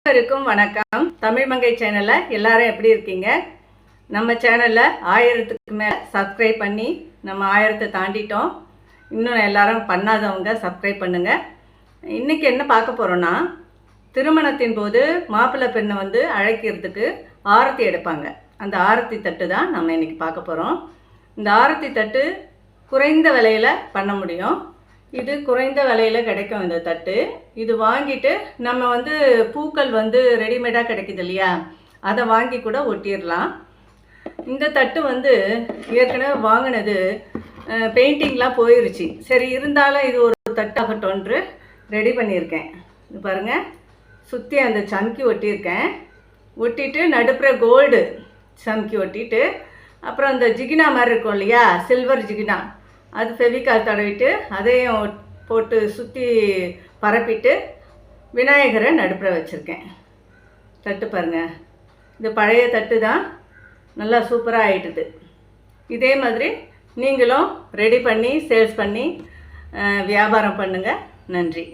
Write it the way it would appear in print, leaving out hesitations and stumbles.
அனைவருக்கும் வணக்கம். தமிழ் மங்கை சேனலில் எல்லாரும் எப்படி இருக்கீங்க? நம்ம சேனலில் 1000க்கு மேலே சப்ஸ்கிரைப் பண்ணி நம்ம 1000 தாண்டிட்டோம். இன்னும் எல்லாரும் பண்ணாதவங்க சப்ஸ்கிரைப் பண்ணுங்கள். இன்றைக்கி என்ன பார்க்க போகிறோன்னா, திருமணத்தின் போது மாப்பிள்ளை பெண்ணை வந்து அழைக்கிறதுக்கு ஆரத்தி எடுப்பாங்க. அந்த ஆரத்தி தட்டு தான் நம்ம இன்றைக்கி பார்க்க போகிறோம். இந்த ஆரத்தி தட்டு குறைந்த விலையில் பண்ண முடியும். இது குறைந்த விலையில் கிடைக்கும் இந்த தட்டு. இது வாங்கிட்டு நம்ம வந்து பூக்கள் வந்து ரெடிமேடாக கிடைக்குது இல்லையா, அதை வாங்கி கூட ஒட்டிடலாம். இந்த தட்டு வந்து ஏற்கனவே வாங்கினது பெயிண்டிங்லாம் போயிருச்சு. சரி, இருந்தாலும் இது ஒரு தட்டாகட்டொன்று ரெடி பண்ணியிருக்கேன். இது பாருங்கள், சுற்றி அந்த சம்கி ஒட்டியிருக்கேன். ஒட்டிட்டு நடுப்புற கோல்டு சம்கி ஒட்டிட்டு, அப்புறம் அந்த ஜிகினா மாதிரி இருக்கும் இல்லையா, சில்வர் ஜிகினா, அது ஃபெவிகால் தடவிட்டு அதையும் போட்டு சுற்றி பரப்பிட்டு விநாயகரை நடுப்புற வச்சுருக்கேன். தட்டு பாருங்கள், இது பழைய தட்டு தான், நல்லா சூப்பராக ஆகிட்டுது. இதே மாதிரி நீங்களும் ரெடி பண்ணி சேல்ஸ் பண்ணி வியாபாரம் பண்ணுங்கள். நன்றி.